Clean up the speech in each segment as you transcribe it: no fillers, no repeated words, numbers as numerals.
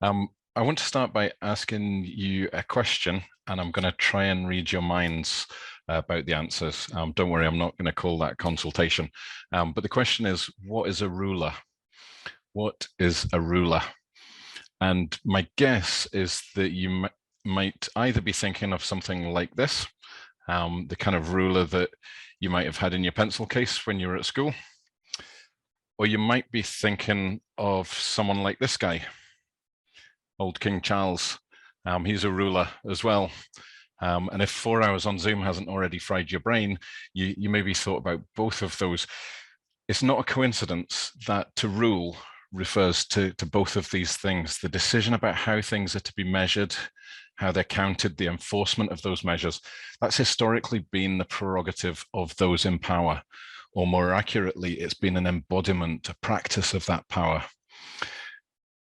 I want to start by asking you a question, and I'm going to try and read your minds about the answers. Don't worry, I'm not going to call that consultation. But the question is, what is a ruler? What is a ruler? And my guess is that you might either be thinking of something like this, the kind of ruler that you might have had in your pencil case when you were at school, or you might be thinking of someone like this guy, old King Charles. He's a ruler as well. And if 4 hours on Zoom hasn't already fried your brain, you maybe thought about both of those. It's not a coincidence that to rule refers to both of these things. The decision about how things are to be measured, how they're counted, the enforcement of those measures, that's historically been the prerogative of those in power. Or more accurately, it's been an embodiment, a practice of that power.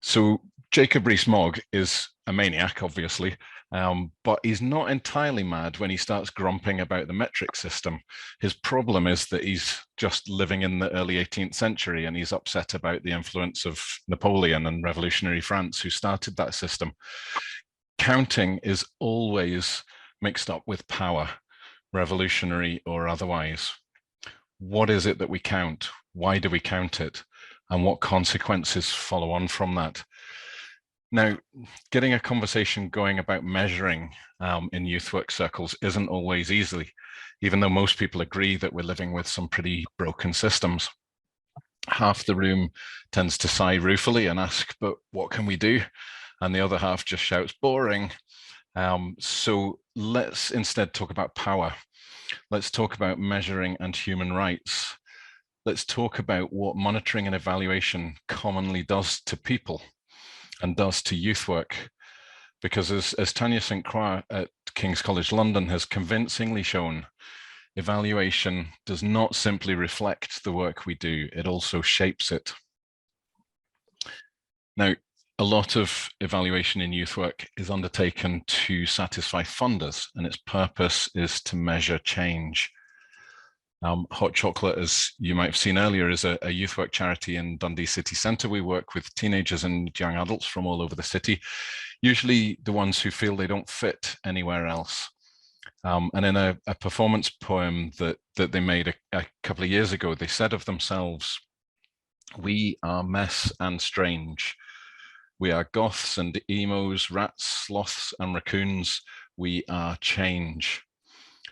So Jacob Rees-Mogg is a maniac, obviously, but he's not entirely mad when he starts grumping about the metric system. His problem is that he's just living in the early 18th century and he's upset about the influence of Napoleon and revolutionary France, who started that system. Counting is always mixed up with power, revolutionary or otherwise. What is it that we count? Why do we count it? And what consequences follow on from that? Now, getting a conversation going about measuring in youth work circles isn't always easy, even though most people agree that we're living with some pretty broken systems. Half the room tends to sigh ruefully and ask, but what can we do? And the other half just shouts, boring. So let's instead talk about power. Let's talk about measuring and human rights. Let's talk about what monitoring and evaluation commonly does to people and does to youth work. Because as Tanya St. Croix at King's College London has convincingly shown, evaluation does not simply reflect the work we do, it also shapes it. Now, a lot of evaluation in youth work is undertaken to satisfy funders, and its purpose is to measure change. Hot Chocolate, as you might have seen earlier, is a youth work charity in Dundee city centre. We work with teenagers and young adults from all over the city, usually the ones who feel they don't fit anywhere else. And in a performance poem that they made a couple of years ago, they said of themselves, "We are mess and strange. We are goths and emos, rats, sloths and raccoons. We are change."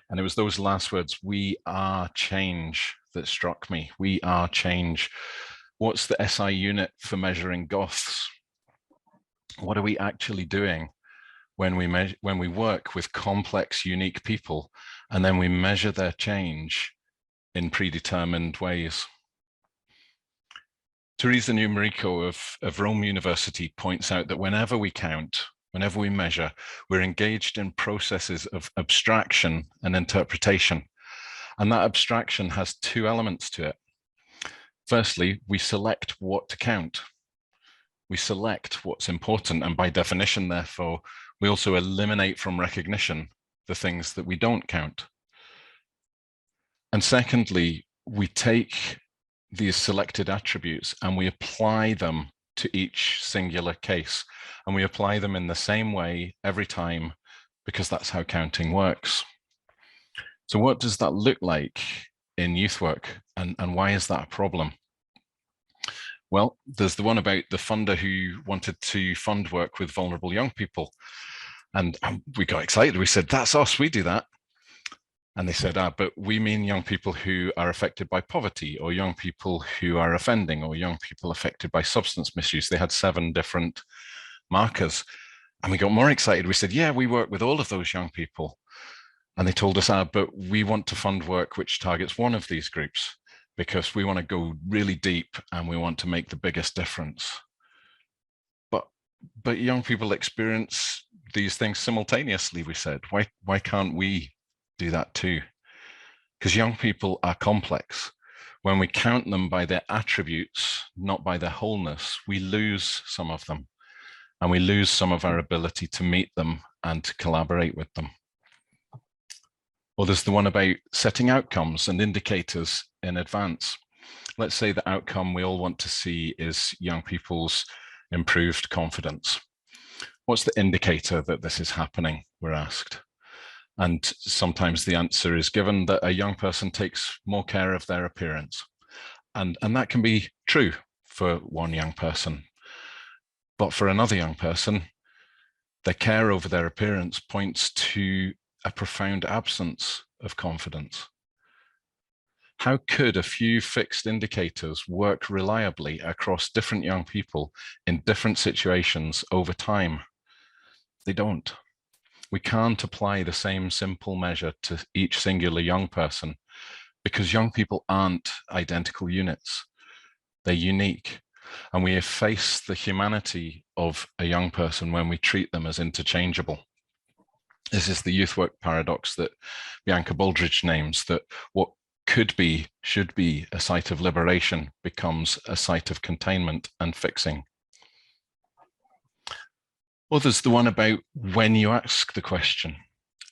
And it was those last words, "we are change," that struck me. We are change. What's the SI unit for measuring goths? What are we actually doing when we work with complex, unique people, and then we measure their change in predetermined ways? Teresa Numerico of Rome University points out that whenever we count, whenever we measure, we're engaged in processes of abstraction and interpretation. And that abstraction has two elements to it. Firstly, we select what to count. We select what's important, and by definition, therefore, we also eliminate from recognition the things that we don't count. And secondly, we take these selected attributes and we apply them to each singular case. And we apply them in the same way every time, because that's how counting works. So what does that look like in youth work, and why is that a problem? Well, there's the one about the funder who wanted to fund work with vulnerable young people. And we got excited. We said, that's us, we do that. And they said, but we mean young people who are affected by poverty, or young people who are offending, or young people affected by substance misuse. They had 7 different markers. And we got more excited. We said, yeah, we work with all of those young people. And they told us, but we want to fund work which targets one of these groups, because we want to go really deep and we want to make the biggest difference. But young people experience these things simultaneously, we said. Why can't we do that too? Because young people are complex. When we count them by their attributes, not by their wholeness, we lose some of them, and we lose some of our ability to meet them and to collaborate with them. Or there's the one about setting outcomes and indicators in advance. Let's say the outcome we all want to see is young people's improved confidence. What's the indicator that this is happening, we're asked. And sometimes the answer is given that a young person takes more care of their appearance. And that can be true for one young person. But for another young person, their care over their appearance points to a profound absence of confidence. How could a few fixed indicators work reliably across different young people in different situations over time? They don't. We can't apply the same simple measure to each singular young person because young people aren't identical units. They're unique. And we efface the humanity of a young person when we treat them as interchangeable. This is the youth work paradox that Bianca Baldridge names, that what could be, should be a site of liberation becomes a site of containment and fixing. Well, there's the one about when you ask the question.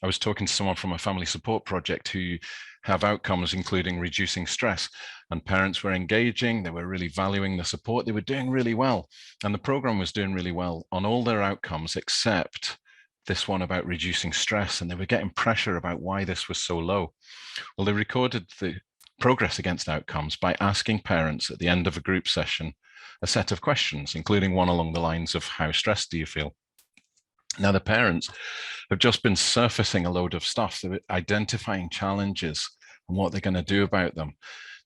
I was talking to someone from a family support project who have outcomes including reducing stress, and parents were engaging, they were really valuing the support, they were doing really well, and the program was doing really well on all their outcomes except this one about reducing stress, and they were getting pressure about why this was so low. Well, they recorded the progress against outcomes by asking parents at the end of a group session a set of questions, including one along the lines of, how stressed do you feel? Now, the parents have just been surfacing a load of stuff. They're identifying challenges and what they're going to do about them.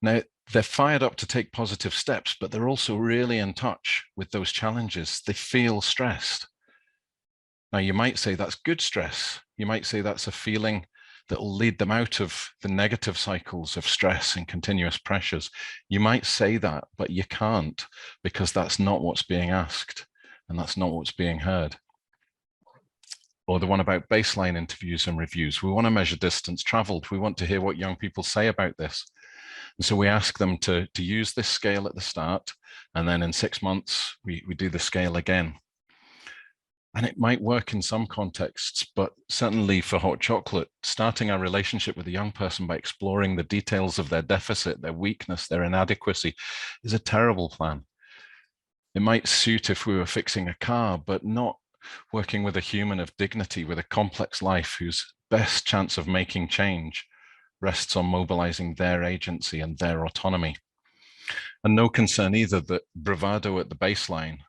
Now, they're fired up to take positive steps, but they're also really in touch with those challenges. They feel stressed. Now, you might say that's good stress. You might say that's a feeling that will lead them out of the negative cycles of stress and continuous pressures. You might say that, but you can't, because that's not what's being asked, and that's not what's being heard. Or the one about baseline interviews and reviews. We want to measure distance traveled. We want to hear what young people say about this. And so we ask them to use this scale at the start, and then in 6 months, we do the scale again. And it might work in some contexts, but certainly for hot chocolate, starting our relationship with a young person by exploring the details of their deficit, their weakness, their inadequacy is a terrible plan. It might suit if we were fixing a car, but not working with a human of dignity, with a complex life whose best chance of making change rests on mobilizing their agency and their autonomy. And no concern either that bravado at the baseline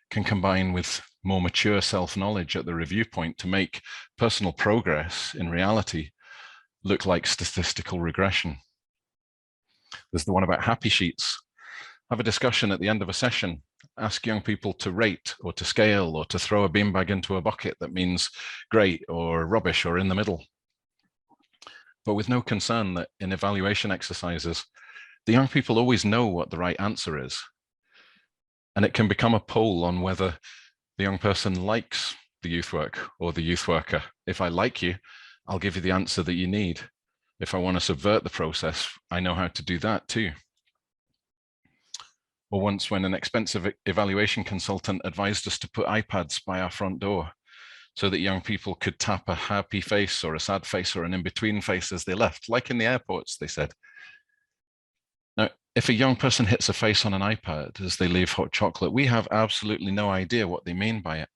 can combine with more mature self-knowledge at the review point to make personal progress in reality look like statistical regression. There's the one about happy sheets. Have a discussion at the end of a session. Ask young people to rate or to scale or to throw a beanbag into a bucket that means great or rubbish or in the middle. But with no concern that in evaluation exercises, the young people always know what the right answer is. And it can become a poll on whether the young person likes the youth work or the youth worker. If I like you, I'll give you the answer that you need. If I want to subvert the process, I know how to do that too. Or once when an expensive evaluation consultant advised us to put iPads by our front door so that young people could tap a happy face or a sad face or an in-between face as they left, like in the airports, they said. Now, if a young person hits a face on an iPad as they leave hot chocolate, we have absolutely no idea what they mean by it.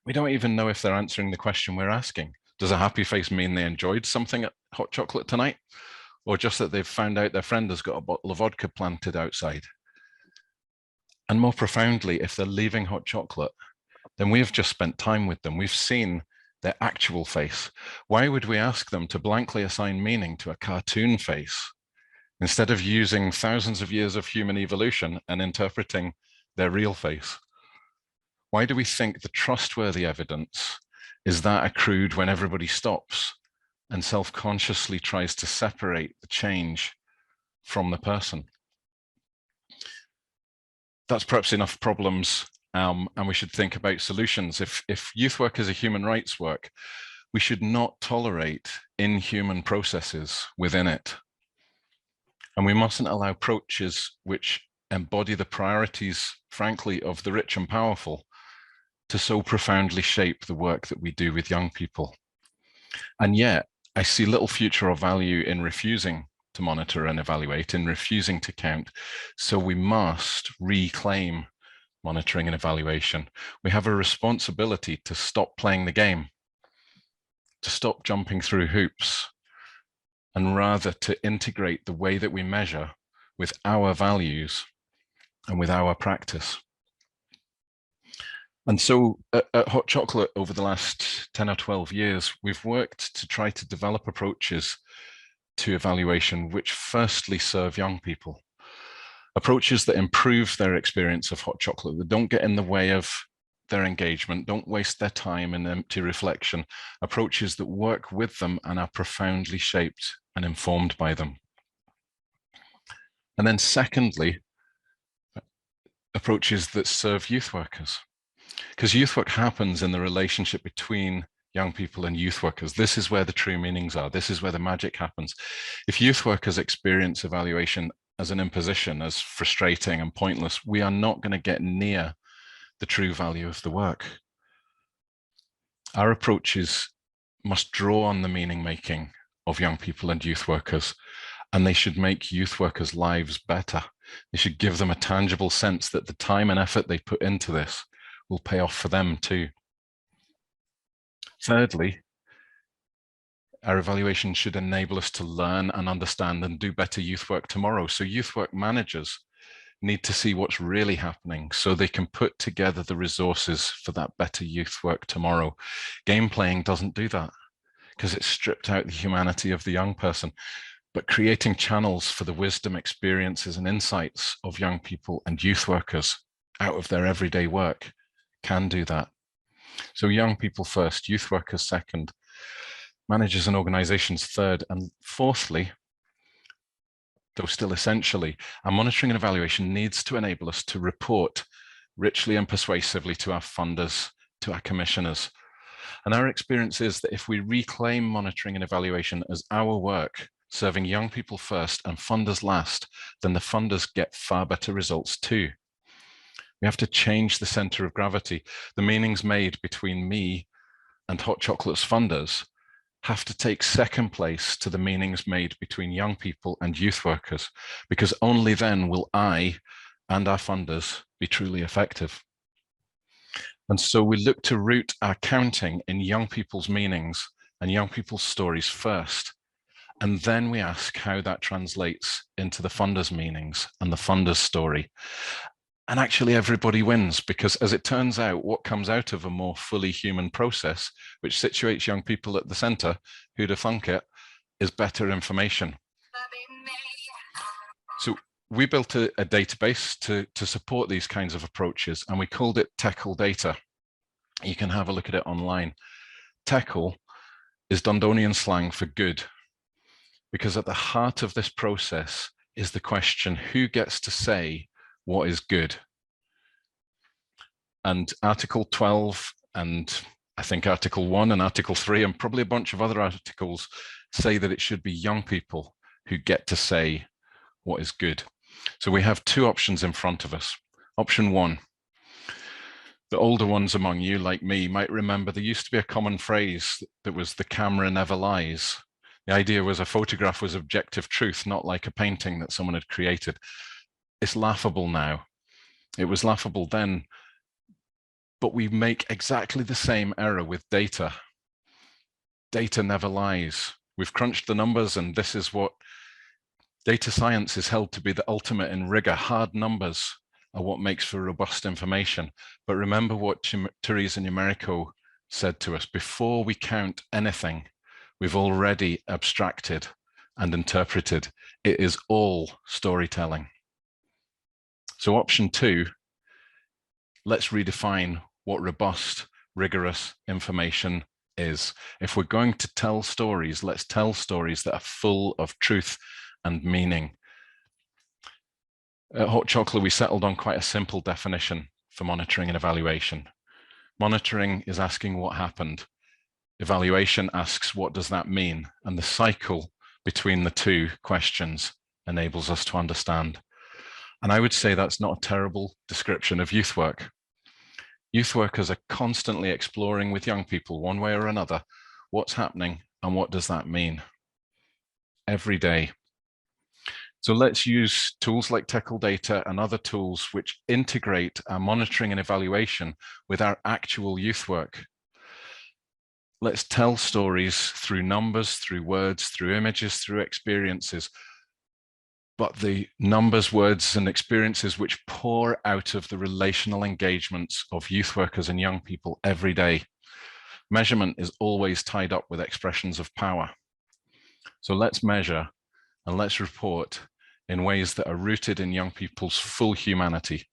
We don't even know if they're answering the question we're asking. Does a happy face mean they enjoyed something at hot chocolate tonight? Or just that they've found out their friend has got a bottle of vodka planted outside? And more profoundly, if they're leaving hot chocolate, then we've just spent time with them. We've seen their actual face. Why would we ask them to blankly assign meaning to a cartoon face instead of using thousands of years of human evolution and interpreting their real face? Why do we think the trustworthy evidence is that accrued when everybody stops and self-consciously tries to separate the change from the person? That's perhaps enough problems, and we should think about solutions. If youth work is a human rights work, we should not tolerate inhuman processes within it. And we mustn't allow approaches which embody the priorities, frankly, of the rich and powerful to so profoundly shape the work that we do with young people. And yet, I see little future or value in refusing to monitor and evaluate, in refusing to count. So we must reclaim monitoring and evaluation. We have a responsibility to stop playing the game, to stop jumping through hoops, and rather to integrate the way that we measure with our values and with our practice. And so at Hot Chocolate, over the last 10 or 12 years, we've worked to try to develop approaches to evaluation which firstly serve young people. Approaches that improve their experience of hot chocolate, that don't get in the way of their engagement, don't waste their time in empty reflection. Approaches that work with them and are profoundly shaped and informed by them. And then secondly, approaches that serve youth workers. Because youth work happens in the relationship between young people and youth workers. This is where the true meanings are. This is where the magic happens. If youth workers experience evaluation as an imposition, as frustrating and pointless, we are not going to get near the true value of the work. Our approaches must draw on the meaning making of young people and youth workers, and they should make youth workers' lives better. They should give them a tangible sense that the time and effort they put into this will pay off for them too. Thirdly, our evaluation should enable us to learn and understand and do better youth work tomorrow. So youth work managers need to see what's really happening so they can put together the resources for that better youth work tomorrow. Game playing doesn't do that because it's stripped out the humanity of the young person. But creating channels for the wisdom, experiences, and insights of young people and youth workers out of their everyday work can do that. So young people first, youth workers second, managers and organizations third, and fourthly, though still essentially, our monitoring and evaluation needs to enable us to report richly and persuasively to our funders, to our commissioners. And our experience is that if we reclaim monitoring and evaluation as our work, serving young people first and funders last, then the funders get far better results too. We have to change the center of gravity. The meanings made between me and Hot Chocolate's funders have to take second place to the meanings made between young people and youth workers, because only then will I and our funders be truly effective. And so we look to root our counting in young people's meanings and young people's stories first. And then we ask how that translates into the funders' meanings and the funders' story. And actually everybody wins, because as it turns out, what comes out of a more fully human process, which situates young people at the center, who'd have thunk it, is better information. So we built a database to support these kinds of approaches, and we called it TECL Data. You can have a look at it online. TECL is Dundonian slang for good, because at the heart of this process is the question, who gets to say what is good? And Article 12 and I think Article 1 and Article 3 and probably a bunch of other articles say that it should be young people who get to say what is good. So we have two options in front of us. Option one, the older ones among you, like me, might remember there used to be a common phrase that was "the camera never lies." The idea was a photograph was objective truth, not like a painting that someone had created. It's laughable now. It was laughable then, but we make exactly the same error with data. Data never lies. We've crunched the numbers, and this is what data science is held to be the ultimate in rigor. Hard numbers are what makes for robust information. But remember what Teresa Numerico said to us: before we count anything, we've already abstracted and interpreted. It is all storytelling. So option two, let's redefine what robust, rigorous information is. If we're going to tell stories, let's tell stories that are full of truth and meaning. At Hot Chocolate, we settled on quite a simple definition for monitoring and evaluation. Monitoring is asking what happened. Evaluation asks, what does that mean? And the cycle between the two questions enables us to understand. And I would say that's not a terrible description of youth work. Youth workers are constantly exploring with young people, one way or another, what's happening and what does that mean? Every day. So let's use tools like Teckle Data and other tools which integrate our monitoring and evaluation with our actual youth work. Let's tell stories through numbers, through words, through images, through experiences, but the numbers, words, and experiences which pour out of the relational engagements of youth workers and young people every day. Measurement is always tied up with expressions of power. So let's measure and let's report in ways that are rooted in young people's full humanity,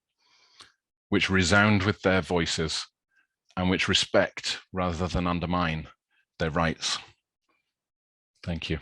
which resound with their voices and which respect rather than undermine their rights. Thank you.